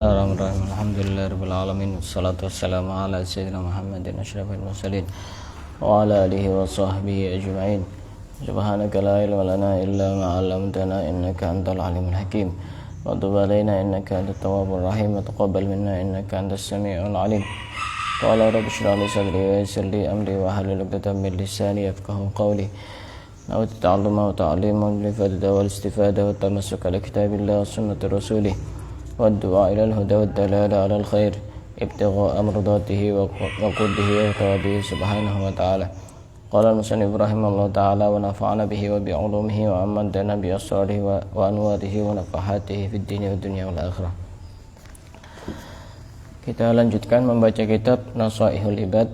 Bismillahirrahmanirrahim. Alhamdulillahirabbil alamin. Wassalatu wassalamu ala sayyidina Muhammadin asyrafil mursalin wa ala alihi wa sahbihi ajma'in. Subhanaka la ilma lana illa ma 'allamtana innaka antal alimul hakim. Wa tub 'alaina innaka antat tawwabur rahim wa taqabbal minna innaka antas samiul alim. Qala rabbi shrah li sadri wa yassir li amri wa hlul 'uqdatam min lisani yafqahu qawli. Nawaitu ta'alluma wa ta'liman li fadda wal istifada wa tamassuka li kitabillah wa sunnati rasulih. والدعاء إلى الهدى والدلالة على الخير ابتغاء مرضاته وقربه وثوابه سبحانه وتعالى. قال المصنف رحمه الله تعالى ونفعنا به وبعلومه وأمدنا بأسراره وأنواره ونفحاته في الدين والدنيا والآخرة. Kita lanjutkan membaca kitab Nasaihul Ibad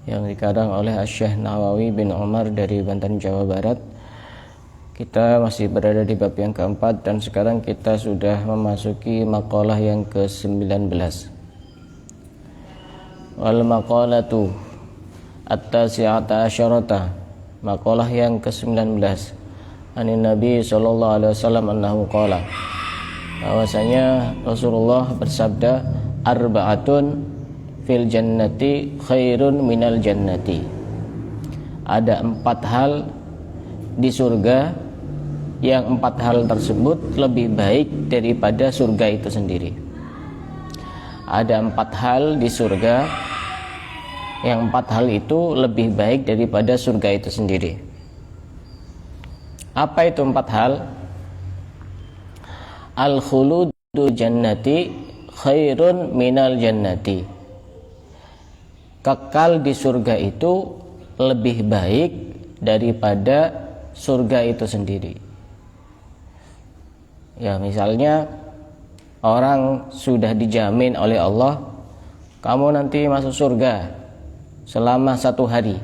yang dikarang oleh Asy-Syaikh Nawawi bin Umar dari Banten, Jawa Barat. Kita masih berada di bab yang keempat dan sekarang kita sudah memasuki maqalah yang ke-19. Wal maqalatu at-tasi'ata asyarata, maqalah yang ke-19. Anin Nabi sallallahu alaihi wasallam annahu qala, bahwasanya Rasulullah bersabda, arba'atun fil jannati khairun minal jannati. Ada 4 hal di surga yang 4 hal tersebut lebih baik daripada surga itu sendiri. Ada 4 hal di surga yang 4 hal itu lebih baik daripada surga itu sendiri. Apa itu 4 hal? Al-khuludu jannati khairun minal jannati. Kekal di surga itu lebih baik daripada surga itu sendiri. Ya, misalnya orang sudah dijamin oleh Allah, kamu nanti masuk surga selama 1 hari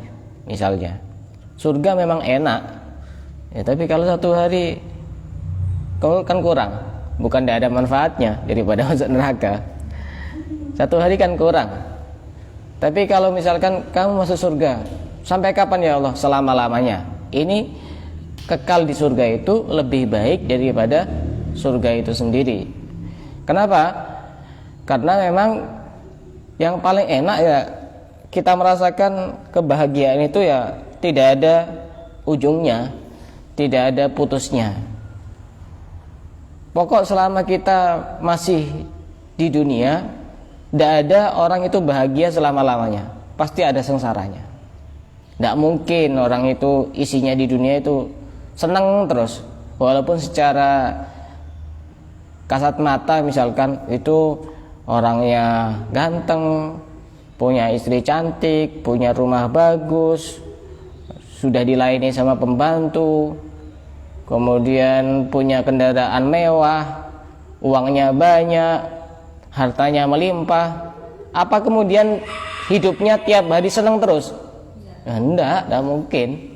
misalnya. Surga memang enak ya, tapi kalau 1 hari kamu kan kurang, bukan tidak ada manfaatnya daripada masuk neraka. 1 hari kan kurang. Tapi kalau misalkan kamu masuk surga sampai kapan ya Allah? Selama-lamanya. Ini kekal di surga itu lebih baik daripada surga itu sendiri. Kenapa? Karena memang yang paling enak ya kita merasakan kebahagiaan itu ya tidak ada ujungnya, tidak ada putusnya. Pokok selama kita masih di dunia, tidak ada orang itu bahagia selama-lamanya. Pasti ada sengsaranya. Tidak mungkin orang itu isinya di dunia itu senang terus, walaupun secara kasat mata misalkan itu orangnya ganteng, punya istri cantik, punya rumah bagus, sudah dilayani sama pembantu, kemudian punya kendaraan mewah, uangnya banyak, hartanya melimpah. Apa kemudian hidupnya tiap hari senang terus? Ya, tidak mungkin.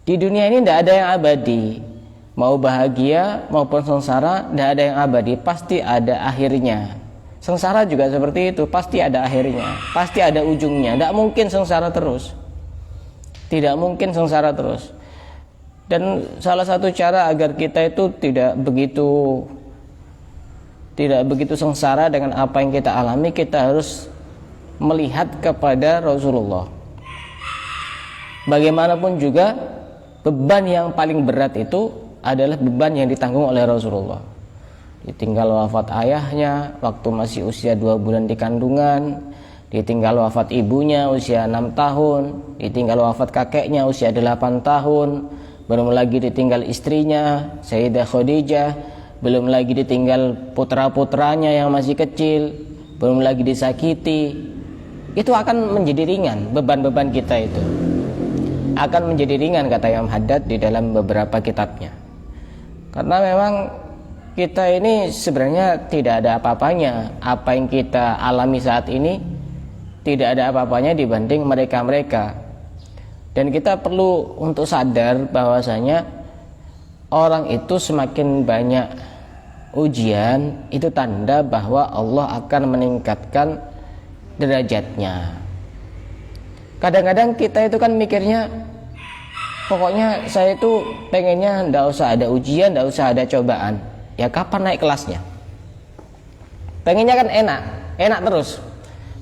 Di dunia ini tidak ada yang abadi. Mau bahagia maupun sengsara, tidak ada yang abadi, pasti ada akhirnya. Sengsara juga seperti itu, pasti ada akhirnya, pasti ada ujungnya. Tidak mungkin sengsara terus. Tidak mungkin sengsara terus. Dan salah satu cara agar kita itu tidak begitu sengsara dengan apa yang kita alami, kita harus melihat kepada Rasulullah. Bagaimanapun juga beban yang paling berat itu adalah beban yang ditanggung oleh Rasulullah. Ditinggal wafat ayahnya waktu masih usia 2 bulan di kandungan, ditinggal wafat ibunya usia 6 tahun, ditinggal wafat kakeknya usia 8 tahun, belum lagi ditinggal istrinya Sayyidah Khadijah, belum lagi ditinggal putra-putranya yang masih kecil, belum lagi disakiti. Itu akan menjadi ringan, beban-beban kita itu akan menjadi ringan, kata Imam Haddad di dalam beberapa kitabnya. Karena memang kita ini sebenarnya tidak ada apa-apanya. Apa yang kita alami saat ini tidak ada apa-apanya dibanding mereka-mereka. Dan kita perlu untuk sadar bahwasanya orang itu semakin banyak ujian, itu tanda bahwa Allah akan meningkatkan derajatnya. Kadang-kadang kita itu kan mikirnya, pokoknya saya itu pengennya ndak usah ada ujian, ndak usah ada cobaan. Ya kapan naik kelasnya? Pengennya kan enak, enak terus.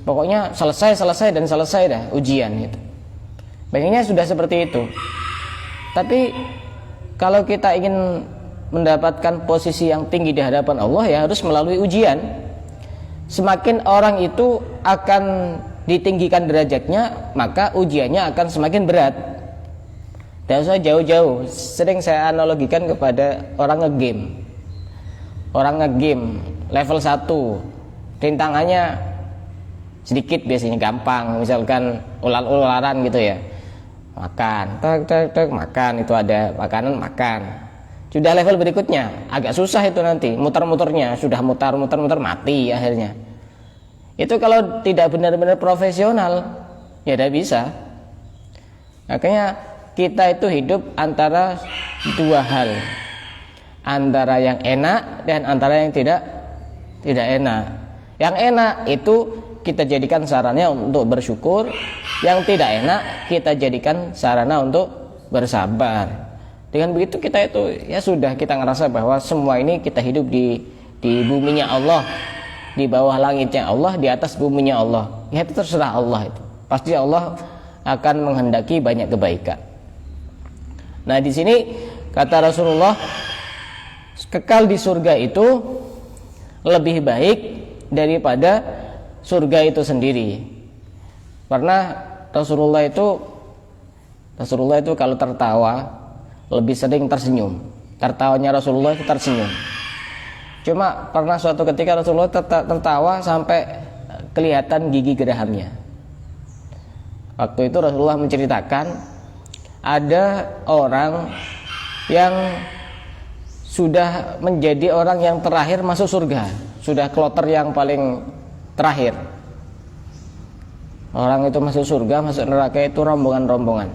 Pokoknya selesai dah ujian gitu. Pengennya sudah seperti itu. Tapi kalau kita ingin mendapatkan posisi yang tinggi di hadapan Allah, ya harus melalui ujian. Semakin orang itu akan ditinggikan derajatnya, maka ujiannya akan semakin berat. Dan usah jauh-jauh, sering saya analogikan kepada orang ngegame. Orang ngegame level 1, rintangannya sedikit, biasanya gampang, misalkan ular-ularan gitu ya. Makan, makan, itu ada makanan, makan. Sudah level berikutnya agak susah itu nanti, muter-muternya, sudah muter mati akhirnya. Itu kalau tidak benar-benar profesional, ya tidak bisa. Makanya kita itu hidup antara dua hal, antara yang enak dan antara yang tidak enak. Yang enak itu kita jadikan sarana untuk bersyukur, yang tidak enak kita jadikan sarana untuk bersabar. Dengan begitu kita itu ya sudah, kita ngerasa bahwa semua ini kita hidup di buminya Allah, di bawah langitnya Allah, di atas buminya Allah. Ya itu terserah Allah itu. Pasti Allah akan menghendaki banyak kebaikan. Nah, di sini kata Rasulullah, kekal di surga itu lebih baik daripada surga itu sendiri. Karena Rasulullah itu kalau tertawa lebih sering tersenyum. Tertawanya Rasulullah itu tersenyum. Cuma pernah suatu ketika Rasulullah tertawa sampai kelihatan gigi gerahamnya. Waktu itu Rasulullah menceritakan ada orang yang sudah menjadi orang yang terakhir masuk surga, sudah kloter yang paling terakhir. Orang itu masuk surga, masuk neraka itu rombongan-rombongan.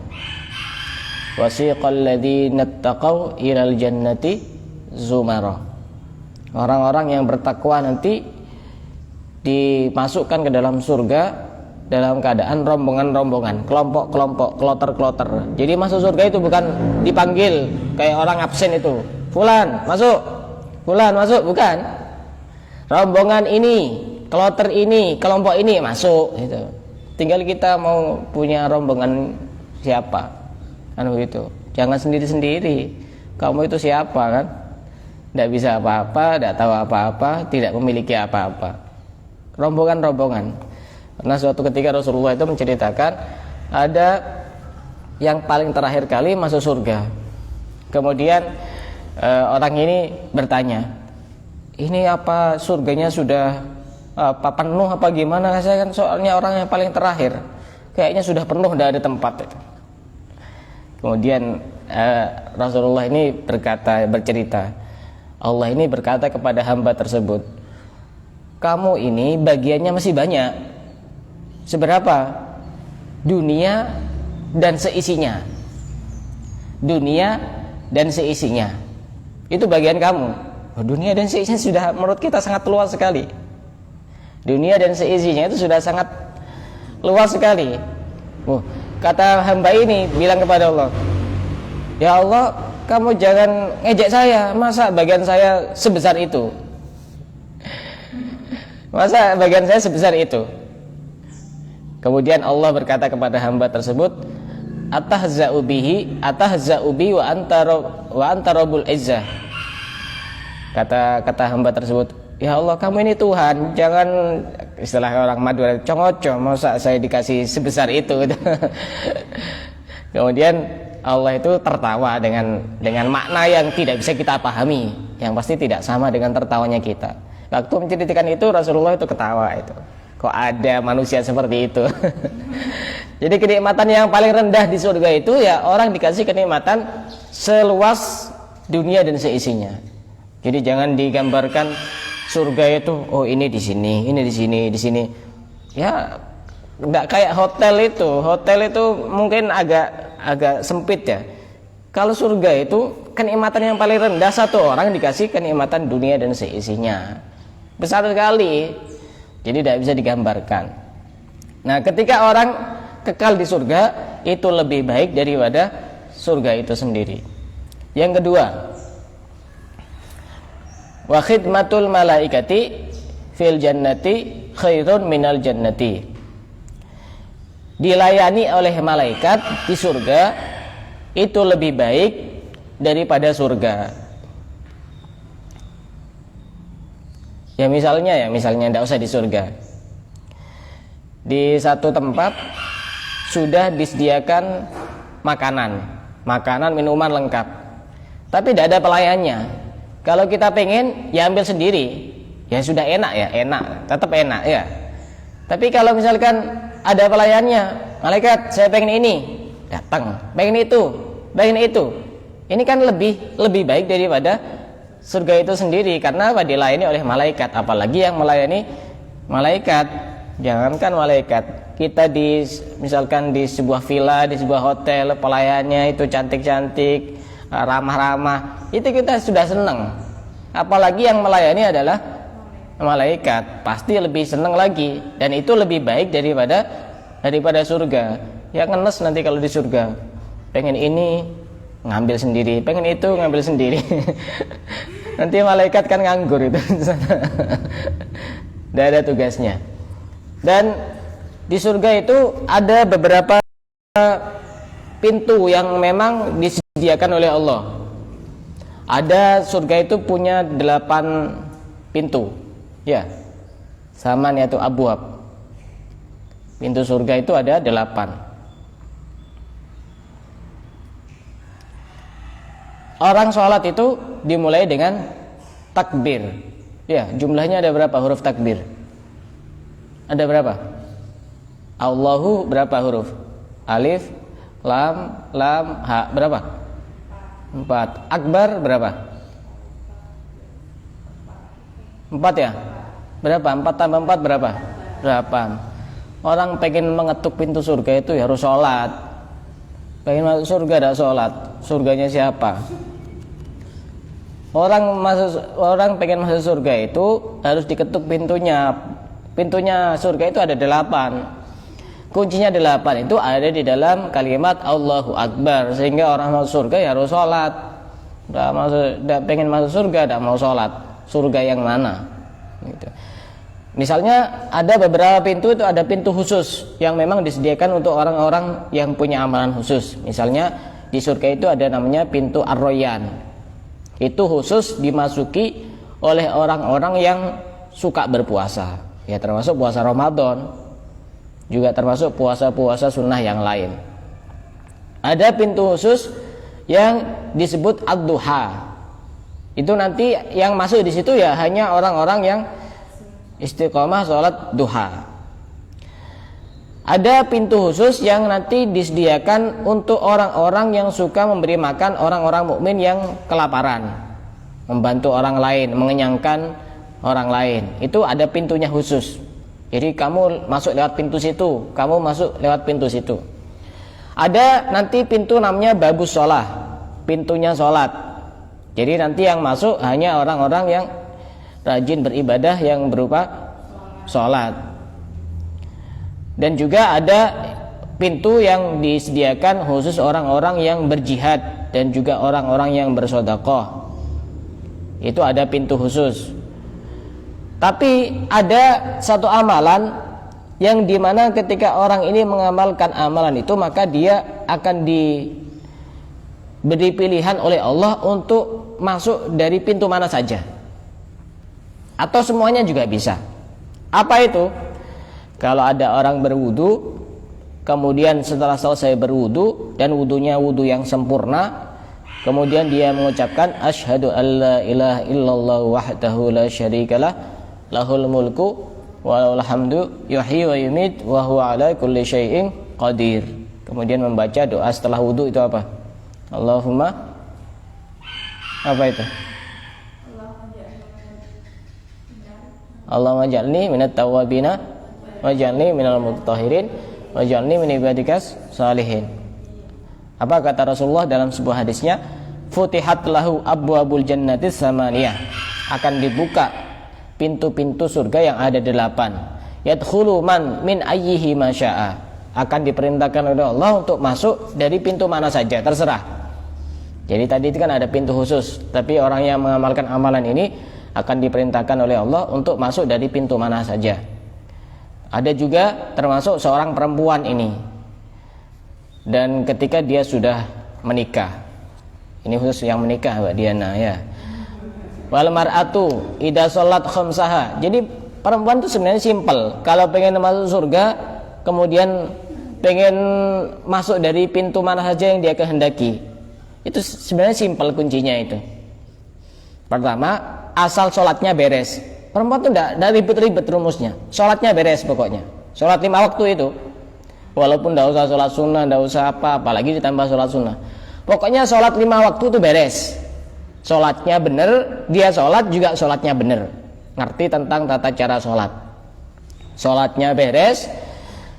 Wasiqal ladzina taqaw ilal jannati zumara. Orang-orang yang bertakwa nanti dimasukkan ke dalam surga dalam keadaan rombongan-rombongan, kelompok-kelompok, kloter-kloter. Jadi masuk surga itu bukan dipanggil kayak orang absen itu, fulan masuk, bukan. Rombongan ini, kloter ini, kelompok ini masuk gitu. Tinggal kita mau punya rombongan siapa, kan begitu. Jangan sendiri-sendiri. Kamu itu siapa kan? Tidak bisa apa-apa, tidak tahu apa-apa, tidak memiliki apa-apa. Rombongan-rombongan. Karena suatu ketika Rasulullah itu menceritakan ada yang paling terakhir kali masuk surga. Kemudian orang ini bertanya, ini apa surganya sudah penuh apa gimana? Saya kan soalnya orang yang paling terakhir, kayaknya sudah penuh, tidak ada tempat itu. Kemudian Rasulullah ini bercerita, Allah ini berkata kepada hamba tersebut, kamu ini bagiannya masih banyak. Seberapa? Dunia dan seisinya. Dunia dan seisinya. Itu bagian kamu. Dunia dan seisinya sudah menurut kita sangat luas sekali. Dunia dan seisinya itu sudah sangat luas sekali. Kata hamba ini bilang kepada Allah, ya Allah, kamu jangan ngejek saya. Masa bagian saya sebesar itu? Masa bagian saya sebesar itu? Kemudian Allah berkata kepada hamba tersebut, atahza'u bihi wa anta rabbul izzah. Kata hamba tersebut, ya Allah, kamu ini Tuhan, jangan, istilah orang Madura, congoco, masa saya dikasih sebesar itu. Kemudian Allah itu tertawa dengan makna yang tidak bisa kita pahami, yang pasti tidak sama dengan tertawanya kita. Waktu menceritakan itu Rasulullah itu ketawa itu. Kok ada manusia seperti itu? Jadi kenikmatan yang paling rendah di surga itu ya orang dikasih kenikmatan seluas dunia dan seisinya. Jadi jangan digambarkan surga itu, oh ini di sini, ini di sini, di sini. Ya enggak kayak hotel itu. Hotel itu mungkin agak sempit ya. Kalau surga itu kenikmatan yang paling rendah, satu orang dikasih kenikmatan dunia dan seisinya. Besar sekali. Jadi tidak bisa digambarkan. Nah, ketika orang kekal di surga, itu lebih baik daripada surga itu sendiri. Yang kedua, wa khidmatul malaikati fil jannati khairun minal jannati. Dilayani oleh malaikat di surga itu lebih baik daripada surga. Ya misalnya tidak usah di surga. Di satu tempat sudah disediakan makanan, minuman lengkap, tapi tidak ada pelayannya. Kalau kita pengen, ya ambil sendiri, ya sudah enak, tetap enak ya. Tapi kalau misalkan ada pelayannya, malaikat saya pengen ini, datang, pengen itu, ini kan lebih baik daripada surga itu sendiri. Karena apa? Dilayani oleh malaikat. Apalagi yang melayani malaikat, jangankan malaikat, kita misalkan di sebuah villa, di sebuah hotel, pelayannya itu cantik-cantik, ramah-ramah, itu kita sudah senang. Apalagi yang melayani adalah malaikat, pasti lebih senang lagi. Dan itu lebih baik daripada surga. Ya ngenes nanti kalau di surga, pengen ini ngambil sendiri, pengen itu ngambil sendiri. Nanti malaikat kan nganggur itu. Tidak ada tugasnya. Dan di surga itu ada beberapa pintu yang memang disediakan oleh Allah. Ada surga itu punya 8 pintu. Ya. Sama yaitu abwab. Pintu surga itu ada 8. Orang sholat itu dimulai dengan takbir. Ya, jumlahnya ada berapa huruf takbir? Ada berapa? Allahu berapa huruf? Alif, lam, ha. Berapa? 4. Akbar berapa? 4 ya? Berapa? 4 tambah 4 berapa? 8. Orang pengen mengetuk pintu surga itu ya harus sholat. Pengen masuk surga ada sholat. Surganya siapa? Orang pengen masuk surga itu harus diketuk pintunya. Pintunya surga itu ada 8. Kuncinya 8 itu ada di dalam kalimat Allahu Akbar. Sehingga orang masuk surga ya harus sholat. Pengen masuk surga tidak mau sholat. Surga yang mana? Gitu. Misalnya ada beberapa pintu itu ada pintu khusus yang memang disediakan untuk orang-orang yang punya amalan khusus. Misalnya di surga itu ada namanya pintu Ar-Royan. Itu khusus dimasuki oleh orang-orang yang suka berpuasa. Ya termasuk puasa Ramadan, juga termasuk puasa-puasa sunnah yang lain. Ada pintu khusus yang disebut Ad-Duha. Itu nanti yang masuk di situ ya hanya orang-orang yang istiqomah sholat duha. Ada pintu khusus yang nanti disediakan untuk orang-orang yang suka memberi makan orang-orang mukmin yang kelaparan, membantu orang lain, mengenyangkan orang lain. Itu ada pintunya khusus. Jadi kamu masuk lewat pintu situ, kamu masuk lewat pintu situ. Ada nanti pintu namanya babus sholah, pintunya sholat. Jadi nanti yang masuk hanya orang-orang yang rajin beribadah yang berupa sholat. Dan juga ada pintu yang disediakan khusus orang-orang yang berjihad dan juga orang-orang yang bersedekah. Itu ada pintu khusus. Tapi ada satu amalan yang dimana ketika orang ini mengamalkan amalan itu, maka dia akan diberi pilihan oleh Allah untuk masuk dari pintu mana saja, atau semuanya juga bisa. Apa itu? Kalau ada orang berwudu, kemudian setelah selesai berwudu dan wudunya wudu yang sempurna, kemudian dia mengucapkan asyhadu alla ilaha illallah wahdahu la syarikalah lahul mulku wa lahul hamdu yuhyi wa yumit wa huwa ala kulli syai'in qadir. Kemudian membaca doa setelah wudu itu apa? Allahumma apa itu? Allahumma ja'alni minat tawwabina waj'alni minal mutatahhirin waj'alni min ibadikas salihin. Apa kata Rasulullah dalam sebuah hadisnya? Futihat lahu abwabul jannatis samaniyah. Akan dibuka pintu-pintu surga yang ada 8. Yadkhulu man min ayyihi ma syaa. Akan diperintahkan oleh Allah untuk masuk dari pintu mana saja, terserah. Jadi tadi itu kan ada pintu khusus, tapi orang yang mengamalkan amalan ini akan diperintahkan oleh Allah untuk masuk dari pintu mana saja. Ada juga termasuk seorang perempuan ini, dan ketika dia sudah menikah, ini khusus yang menikah Mbak Diana ya. Wal mar'atu idza shalat khamsaha. Jadi perempuan itu sebenarnya simpel. Kalau pengen masuk surga, kemudian pengen masuk dari pintu mana saja yang dia kehendaki, itu sebenarnya simpel kuncinya itu. Pertama, asal sholatnya beres. Perempuan itu tidak ribet-ribet rumusnya. Sholatnya beres pokoknya. Sholat 5 waktu itu, walaupun tidak usah sholat sunnah, tidak usah apa, apalagi ditambah sholat sunnah. Pokoknya sholat 5 waktu itu beres. Sholatnya benar, dia sholat juga sholatnya benar. Ngerti tentang tata cara sholat. Sholatnya beres,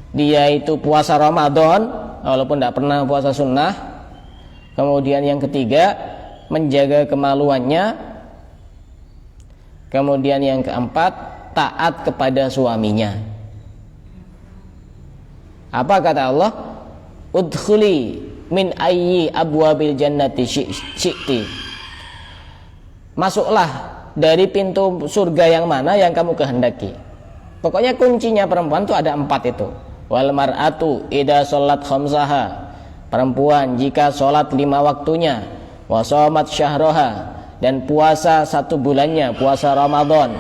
dia itu puasa Ramadan walaupun tidak pernah puasa sunnah. Kemudian yang ketiga, menjaga kemaluannya. Kemudian yang keempat, taat kepada suaminya. Apa kata Allah? Udkhuli min ayyi abwabil jannati syi'ti. Masuklah dari pintu surga yang mana yang kamu kehendaki. Pokoknya kuncinya perempuan itu ada 4 itu. Wal mar'atu idza shalat khamsaha. Perempuan jika sholat 5 waktunya. Wa shamat syahraha, dan puasa 1 bulannya, puasa Ramadan.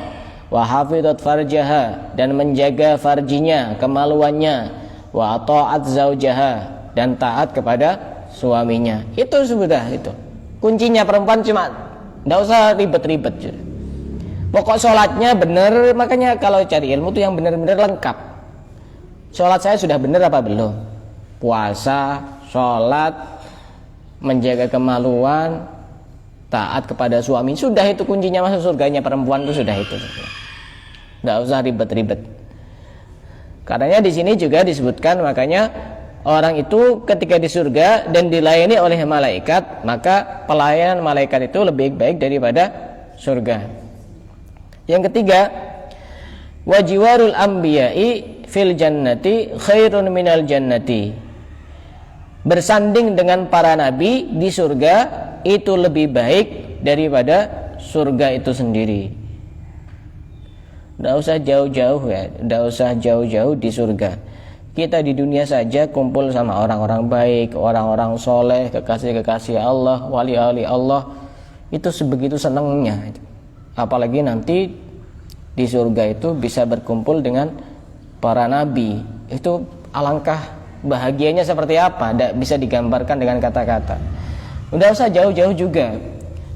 Wa hafizat farjaha, dan menjaga farjinya, kemaluannya. Wa ta'at zaujaha, dan taat kepada suaminya. Itu sudah itu. Kuncinya perempuan cuma tidak usah ribet-ribet. Pokok sholatnya benar. Makanya kalau cari ilmu itu yang benar-benar lengkap. Sholat saya sudah benar apa belum? Puasa, sholat, menjaga kemaluan, taat kepada suami. Sudah itu kuncinya masuk surganya perempuan itu sudah itu. Tidak usah ribet-ribet. Karenanya di sini juga disebutkan, makanya orang itu ketika di surga dan dilayani oleh malaikat, maka pelayanan malaikat itu lebih baik daripada surga. Yang ketiga, wajiwarul anbiya'i fil jannati khairun minal jannati. Bersanding dengan para nabi di surga itu lebih baik daripada surga itu sendiri. Tidak usah jauh-jauh ya, tidak usah jauh-jauh di surga. Kita di dunia saja kumpul sama orang-orang baik, orang-orang soleh, kekasih-kekasih Allah, wali-wali Allah, itu sebegitu senangnya. Apalagi nanti di surga itu bisa berkumpul dengan para nabi. Itu alangkah bahagianya seperti apa, tidak bisa digambarkan dengan kata-kata. Udah usah jauh-jauh juga.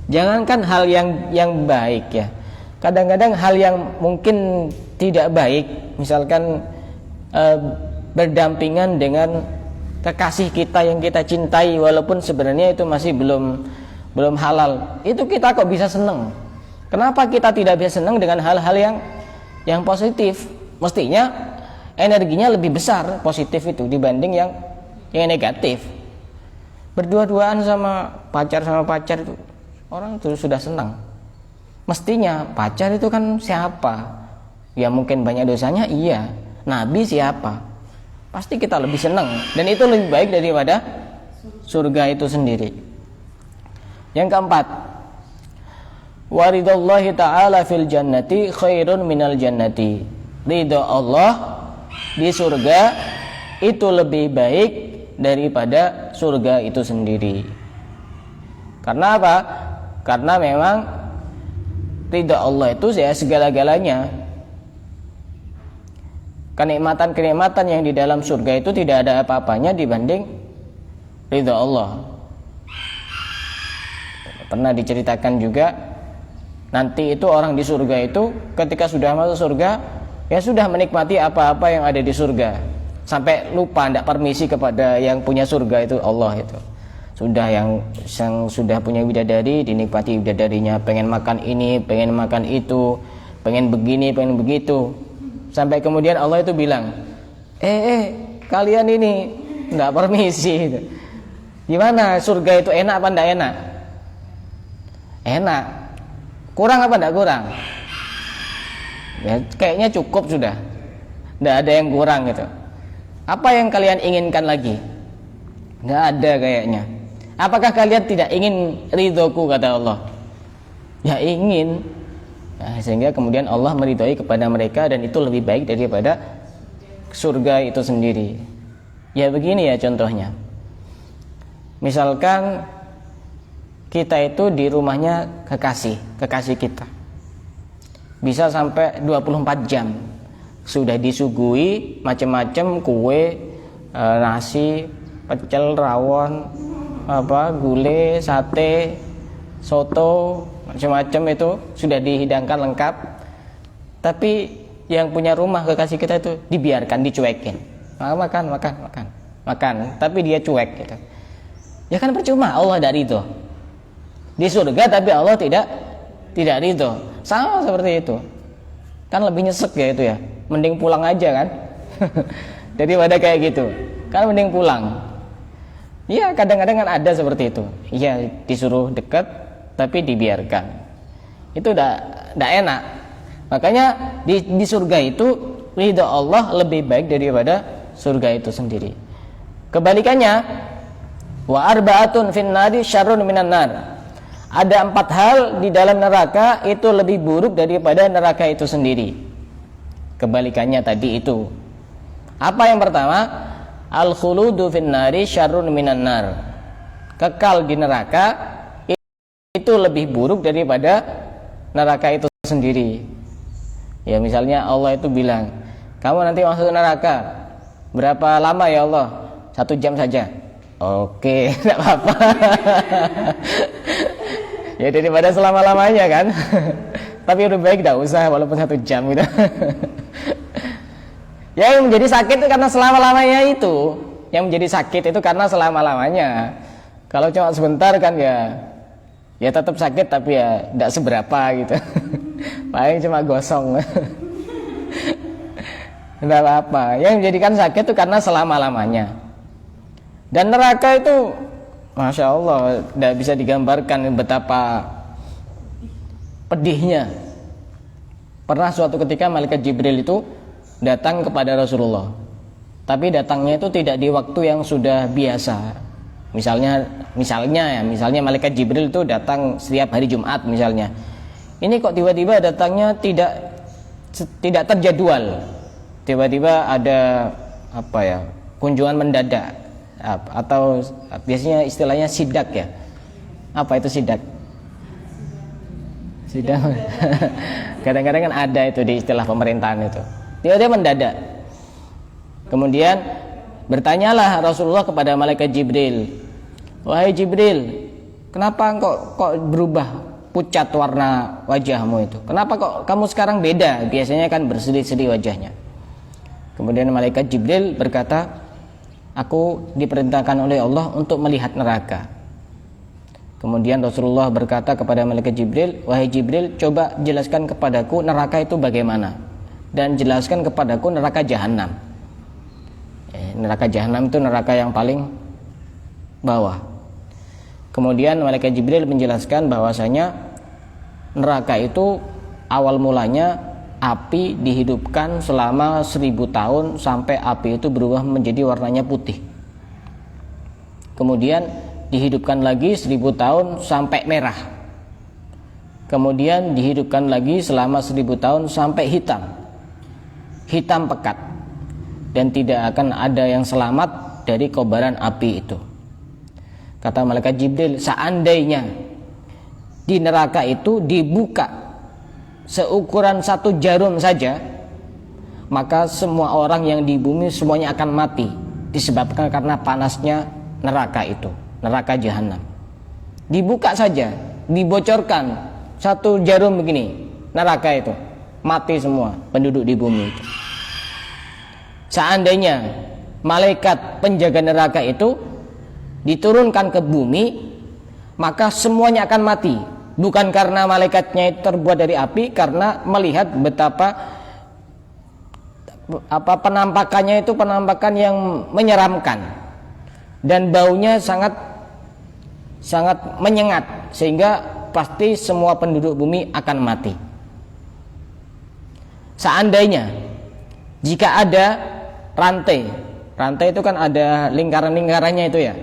Jangankan hal yang baik ya. Kadang-kadang hal yang mungkin tidak baik, misalkan berdampingan dengan kekasih kita yang kita cintai, walaupun sebenarnya itu masih belum halal, itu kita kok bisa senang. Kenapa kita tidak bisa senang dengan hal-hal yang positif? Mestinya energinya lebih besar positif itu dibanding yang negatif. Berdua-duaan sama pacar itu orang itu sudah senang. Mestinya pacar itu kan siapa? Ya mungkin banyak dosanya, iya. Nabi siapa? Pasti kita lebih senang, dan itu lebih baik daripada surga itu sendiri. Yang keempat, waridallahi ta'ala fil jannati khairun minal jannati. Ridha Allah di surga itu lebih baik daripada surga itu sendiri. Karena apa? Karena memang ridha Allah itu segala-galanya. Kenikmatan-kenikmatan yang di dalam surga itu tidak ada apa-apanya dibanding ridha Allah. Pernah diceritakan juga, nanti itu orang di surga itu ketika sudah masuk surga, ya sudah menikmati apa-apa yang ada di surga, sampai lupa, tidak permisi kepada yang punya surga itu Allah itu. Sudah yang sudah punya bidadari, dinikmati bidadarinya, pengen makan ini, pengen makan itu, pengen begini, pengen begitu. Sampai kemudian Allah itu bilang, kalian ini enggak permisi. Gimana, surga itu enak apa enggak enak? Enak. Kurang apa enggak kurang? Ya, kayaknya cukup sudah. Enggak ada yang kurang gitu. Apa yang kalian inginkan lagi? Enggak ada kayaknya. Apakah kalian tidak ingin ridhoku, kata Allah? Ya ingin. Nah, sehingga kemudian Allah meridhai kepada mereka dan itu lebih baik daripada surga itu sendiri. Ya begini ya contohnya. Misalkan kita itu di rumahnya kekasih kita. Bisa sampai 24 jam. Sudah disuguhi macam-macam kue, nasi, pecel, rawon, gulai, sate, soto, macam-macam itu sudah dihidangkan lengkap. Tapi yang punya rumah kekasih kita itu dibiarkan, dicuekin. Makan, tapi dia cuek gitu. Ya kan percuma, Allah tidak ridho. Di surga tapi Allah tidak ridho. Sama seperti itu. Kan lebih nyesek ya itu ya. Mending pulang aja kan. Daripada kayak gitu. Kan mending pulang. Iya, kadang-kadang kan ada seperti itu. Iya, disuruh dekat tapi dibiarkan. Itu udah enak. Makanya di surga itu ridha Allah lebih baik daripada surga itu sendiri. Kebalikannya, wa arba'atun finnari syarrun minan nar. Ada 4 hal di dalam neraka itu lebih buruk daripada neraka itu sendiri. Kebalikannya tadi itu. Apa yang pertama? Al-khuludu finnari syarrun minan nar. Kekal di neraka itu lebih buruk daripada neraka itu sendiri. Ya misalnya Allah itu bilang, kamu nanti masuk neraka berapa lama ya Allah? 1 jam saja. Oke, tidak apa-apa. Ya daripada selama-lamanya kan. Tapi lebih baik tidak usah walaupun 1 jam gitu. Ya yang menjadi sakit itu karena selama-lamanya itu. Yang menjadi sakit itu karena selama-lamanya. Kalau cuma sebentar kan ya tetap sakit tapi ya tidak seberapa gitu. Paling cuma gosong. Tidak apa-apa. Yang menjadikan sakit itu karena selama-lamanya. Dan neraka itu Masya Allah tidak bisa digambarkan betapa pedihnya. Pernah suatu ketika malaikat Jibril itu datang kepada Rasulullah. Tapi datangnya itu tidak di waktu yang sudah biasa. Misalnya malaikat Jibril itu datang setiap hari Jumat misalnya. Ini kok tiba-tiba datangnya tidak terjadwal. Tiba-tiba ada kunjungan mendadak. Atau biasanya istilahnya sidak ya. Apa itu sidak? Sidak. Kadang-kadang kan ada itu di istilah pemerintahan itu. Dia mendadak. Kemudian bertanyalah Rasulullah kepada malaikat Jibril. Wahai Jibril, kenapa kok berubah pucat warna wajahmu itu? Kenapa kok kamu sekarang beda? Biasanya kan berseri-seri wajahnya. Kemudian malaikat Jibril berkata, aku diperintahkan oleh Allah untuk melihat neraka. Kemudian Rasulullah berkata kepada malaikat Jibril, wahai Jibril, coba jelaskan kepadaku neraka itu bagaimana, dan jelaskan kepadaku neraka jahanam. Neraka jahanam itu neraka yang paling bawah. Kemudian malaikat Jibril menjelaskan bahwasanya neraka itu awal mulanya api dihidupkan selama 1000 tahun sampai api itu berubah menjadi warnanya putih. Kemudian dihidupkan lagi 1000 tahun sampai merah. Kemudian dihidupkan lagi selama 1000 tahun sampai hitam pekat. Dan tidak akan ada yang selamat dari kobaran api itu. Kata malaikat Jibril, seandainya di neraka itu dibuka seukuran 1 jarum saja, maka semua orang yang di bumi semuanya akan mati disebabkan karena panasnya neraka itu, neraka jahanam. Dibuka saja, dibocorkan 1 jarum begini, neraka itu mati semua penduduk di bumi itu. Seandainya malaikat penjaga neraka itu diturunkan ke bumi, maka semuanya akan mati. Bukan karena malaikatnya itu terbuat dari api, karena melihat betapa penampakannya itu penampakan yang menyeramkan dan baunya sangat menyengat, sehingga pasti semua penduduk bumi akan mati. Seandainya jika ada rantai itu kan ada lingkaran-lingkarannya itu ya.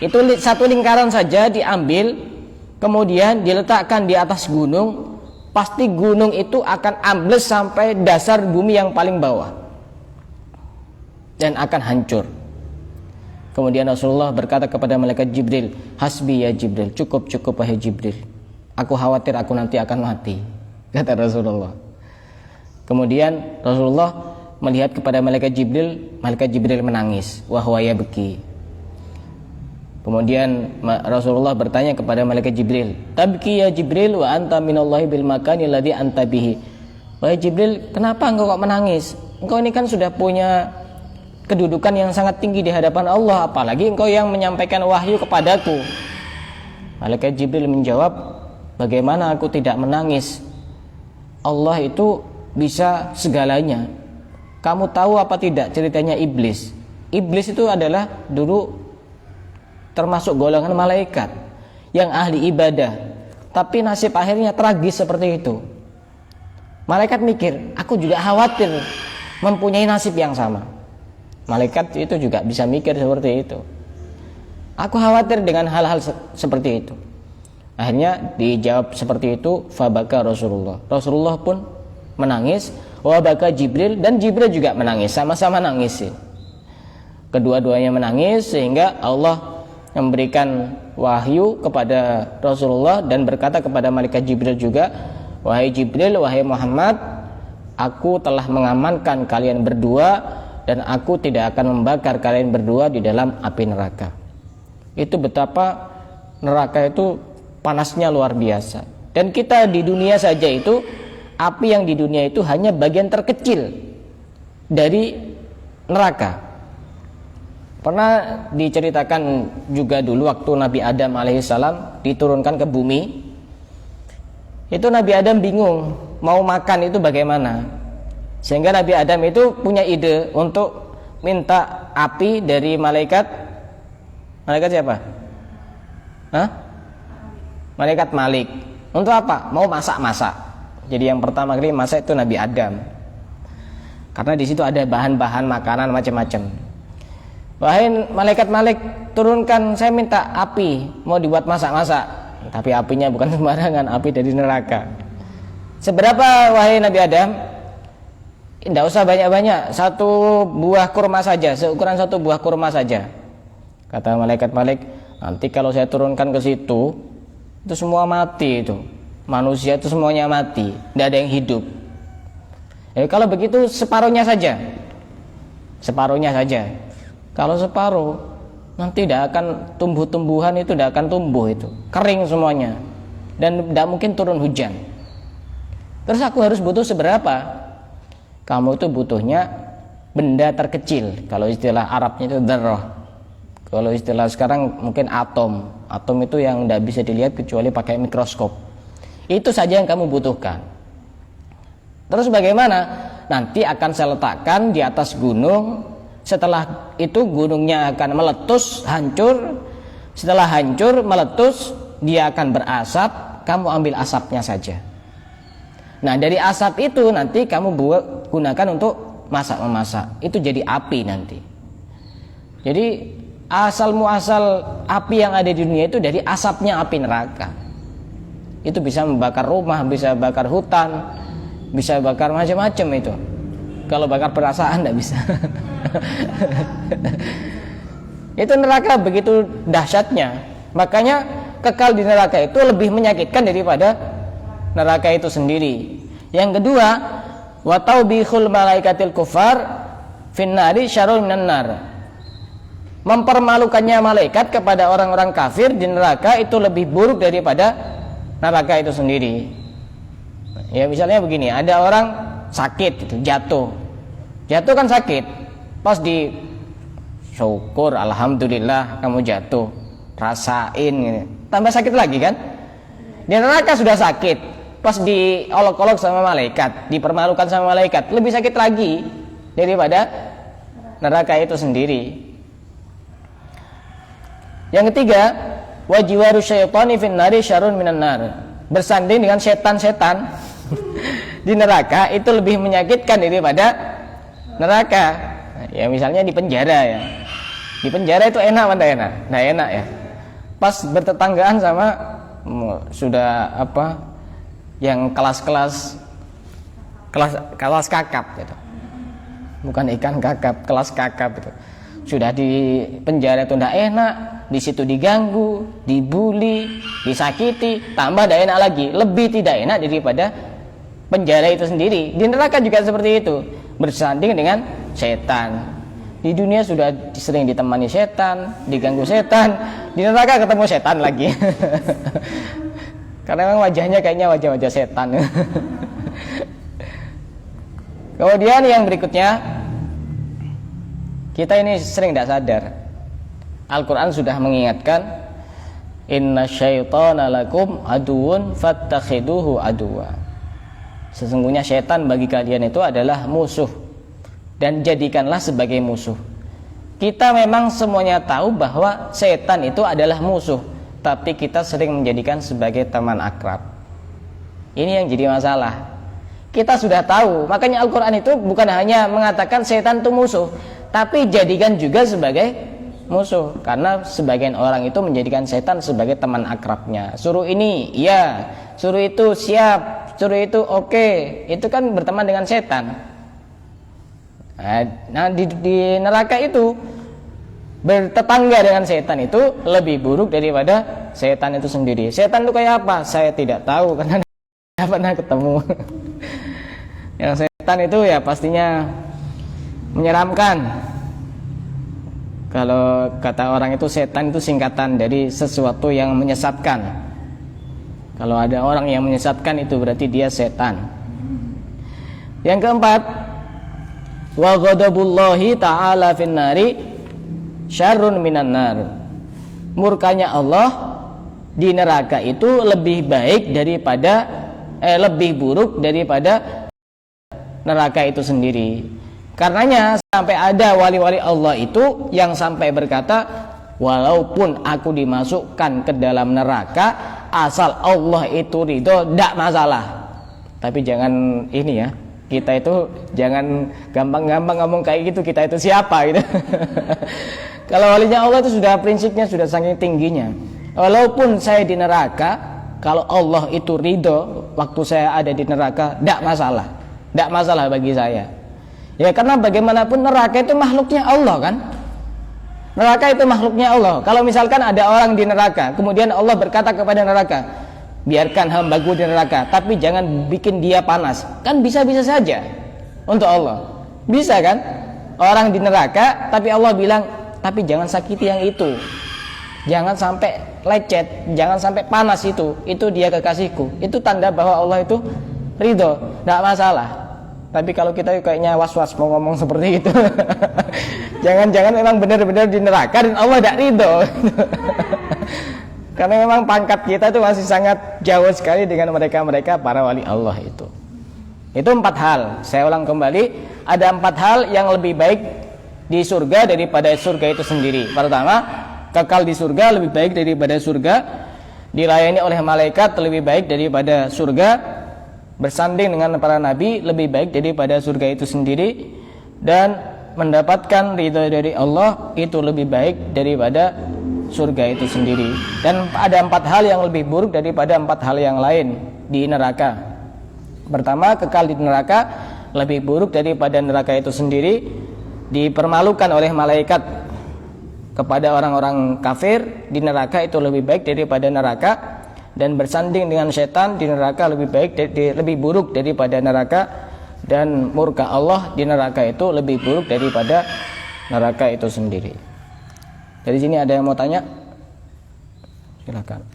Itu 1 lingkaran saja diambil, kemudian diletakkan di atas gunung, pasti gunung itu akan ambles sampai dasar bumi yang paling bawah dan akan hancur. Kemudian Rasulullah berkata kepada malaikat Jibril, hasbi ya Jibril, cukup wahai Jibril, aku khawatir aku nanti akan mati, kata Rasulullah. Kemudian Rasulullah melihat kepada malaikat Jibril menangis, wa huwa yabki. Kemudian Rasulullah bertanya kepada malaikat Jibril, tabki ya Jibril wa anta minallahi bil makani alladhi anta bihi. Wahai Jibril, kenapa engkau kok menangis? Engkau ini kan sudah punya kedudukan yang sangat tinggi di hadapan Allah, apalagi engkau yang menyampaikan wahyu kepadaku. Malaikat Jibril menjawab, bagaimana aku tidak menangis? Allah itu bisa segalanya. Kamu tahu apa tidak ceritanya iblis? Iblis itu adalah dulu termasuk golongan malaikat yang ahli ibadah, tapi nasib akhirnya tragis seperti itu. Malaikat mikir, aku juga khawatir mempunyai nasib yang sama. Malaikat itu juga bisa mikir seperti itu. Aku khawatir dengan hal-hal seperti itu. Akhirnya dijawab seperti itu, fabaka Rasulullah. Rasulullah pun menangis, wa baka Jibril, dan Jibril juga menangis, sama-sama nangis. Kedua-duanya menangis sehingga Allah memberikan wahyu kepada Rasulullah dan berkata kepada malaikat Jibril juga, wahai Jibril, wahai Muhammad, aku telah mengamankan kalian berdua dan aku tidak akan membakar kalian berdua di dalam api neraka. Itu betapa neraka itu panasnya luar biasa. Dan kita di dunia saja itu, api yang di dunia itu hanya bagian terkecil dari neraka. Pernah diceritakan juga dulu waktu Nabi Adam alaihissalam diturunkan ke bumi. Itu Nabi Adam bingung mau makan itu bagaimana. Sehingga Nabi Adam itu punya ide untuk minta api dari malaikat siapa? Malaikat Malik. Untuk apa? Mau masak-masak. Jadi yang pertama kali masak itu Nabi Adam. Karena di situ ada bahan-bahan makanan macam-macam. Wahai malaikat Malik, turunkan, saya minta api, mau dibuat masak-masak. Tapi apinya bukan sembarangan, api dari neraka. Seberapa wahai Nabi Adam? Tidak usah banyak-banyak, satu buah kurma saja, seukuran satu buah kurma saja. Kata malaikat Malik, nanti kalau saya turunkan ke situ, itu semua mati itu. Manusia itu semuanya mati, tidak ada yang hidup. Kalau begitu separuhnya saja. Separuhnya saja. Kalau separuh, nanti tidak akan tumbuh-tumbuhan itu tidak akan tumbuh itu. Kering semuanya. Dan tidak mungkin turun hujan. Terus aku harus butuh seberapa? Kamu itu butuhnya benda terkecil. Kalau istilah Arabnya itu dzarrah. Kalau istilah sekarang mungkin atom. Atom itu yang tidak bisa dilihat kecuali pakai mikroskop. Itu saja yang kamu butuhkan. Terus bagaimana? Nanti akan saya letakkan di atas gunung. Setelah itu gunungnya akan meletus, hancur. Setelah hancur, meletus, dia akan berasap. Kamu ambil asapnya saja. Nah, dari asap itu nanti kamu gunakan untuk masak-memasak. Itu jadi api nanti. Jadi asal muasal api yang ada di dunia itu dari asapnya api neraka. Itu bisa membakar rumah, bisa bakar hutan, bisa bakar macam-macam itu. Kalau bakar perasaan tidak bisa. Itu neraka begitu dahsyatnya. Makanya kekal di neraka itu lebih menyakitkan daripada neraka itu sendiri. Yang kedua, wa taubihul malaikatil kufar finnari syarrul minan nar. Mempermalukannya malaikat kepada orang-orang kafir di neraka itu lebih buruk daripada neraka itu sendiri. Ya misalnya begini, ada orang sakit itu, jatuh kan sakit. Pas di syukur, alhamdulillah kamu jatuh, rasain gitu. Tambah sakit lagi kan? Di neraka sudah sakit, pas diolok-olok sama malaikat, dipermalukan sama malaikat, lebih sakit lagi daripada neraka itu sendiri. Yang ketiga, wajiwaru syaitani fin nari syarrun minan nar. Bersanding dengan setan-setan di neraka itu lebih menyakitkan daripada neraka. Ya misalnya di penjara ya. Di penjara itu enak apa enak? Nah enak ya. Pas bertetanggaan sama sudah yang kelas kakap gitu. Bukan ikan kakap, kelas kakap itu. Sudah di penjara itu tidak enak, di situ diganggu, dibully, disakiti, tambah tidak enak lagi, lebih tidak enak daripada penjara itu sendiri. Di neraka juga seperti itu, bersanding dengan setan. Di dunia sudah sering ditemani setan, diganggu setan, di neraka ketemu setan lagi. Karena memang wajahnya kayaknya wajah-wajah setan. Kemudian yang berikutnya, kita ini sering tidak sadar, Al-Quran sudah mengingatkan, inna syaitana lakum aduun fattakhiduhu aduwa. Sesungguhnya syaitan bagi kalian itu adalah musuh, dan jadikanlah sebagai musuh. Kita memang semuanya tahu bahwa syaitan itu adalah musuh, tapi kita sering menjadikan sebagai teman akrab. Ini yang jadi masalah. Kita sudah tahu, makanya Al-Quran itu bukan hanya mengatakan syaitan itu musuh, tapi jadikan juga sebagai musuh. Karena sebagian orang itu menjadikan setan sebagai teman akrabnya. Suruh ini, iya. Suruh itu, siap. Suruh itu, oke. Itu kan berteman dengan setan. Nah, di neraka itu bertetangga dengan setan itu lebih buruk daripada setan itu sendiri. Setan itu kayak apa? Saya tidak tahu karena tidak pernah ketemu. Yang setan itu ya pastinya menyeramkan. Kalau kata orang itu, setan itu singkatan dari sesuatu yang menyesatkan. Kalau ada orang yang menyesatkan itu berarti dia setan. Yang keempat, wa ghadabullahi ta'ala finnari syarrun minan nar. Murkanya Allah di neraka itu lebih baik daripada lebih buruk daripada neraka itu sendiri. Karenanya sampai ada wali-wali Allah itu yang sampai berkata, walaupun aku dimasukkan ke dalam neraka, asal Allah itu ridho, tidak masalah. Tapi jangan ini ya, kita itu jangan gampang-gampang ngomong kayak gitu, kita itu siapa gitu. Kalau walinya Allah itu sudah prinsipnya sudah saking tingginya. Walaupun saya di neraka, kalau Allah itu ridho waktu saya ada di neraka, tidak masalah. Tidak masalah bagi saya. Ya karena bagaimanapun neraka itu makhluknya Allah kan. Neraka itu makhluknya Allah. Kalau misalkan ada orang di neraka, kemudian Allah berkata kepada neraka, biarkan hambaku di neraka, tapi jangan bikin dia panas. Kan bisa-bisa saja untuk Allah. Bisa kan? Orang di neraka, tapi Allah bilang, tapi jangan sakiti yang itu. Jangan sampai lecet, jangan sampai panas itu. Itu dia kekasihku. Itu tanda bahwa Allah itu ridho, tidak masalah. Tapi kalau kita kayaknya was-was mau ngomong seperti itu, jangan-jangan memang benar-benar di neraka dan Allah tidak ridho. Karena memang pangkat kita itu masih sangat jauh sekali dengan mereka-mereka para wali Allah itu. Itu 4 hal. Saya ulang kembali, ada 4 hal yang lebih baik di surga daripada surga itu sendiri. Pertama, kekal di surga lebih baik daripada surga, dilayani oleh malaikat lebih baik daripada surga, bersanding dengan para nabi lebih baik daripada surga itu sendiri, dan mendapatkan ridha dari Allah itu lebih baik daripada surga itu sendiri. Dan ada 4 hal yang lebih buruk daripada 4 hal yang lain di neraka. Pertama, kekal di neraka lebih buruk daripada neraka itu sendiri, dipermalukan oleh malaikat kepada orang-orang kafir di neraka itu lebih baik daripada neraka, dan bersanding dengan setan di neraka lebih baik lebih buruk daripada neraka, dan murka Allah di neraka itu lebih buruk daripada neraka itu sendiri. Dari sini ada yang mau tanya? Silakan.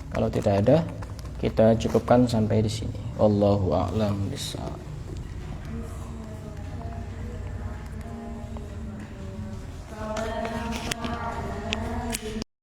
Kalau tidak ada, kita cukupkan sampai di sini. Wallahu a'lam bishawab.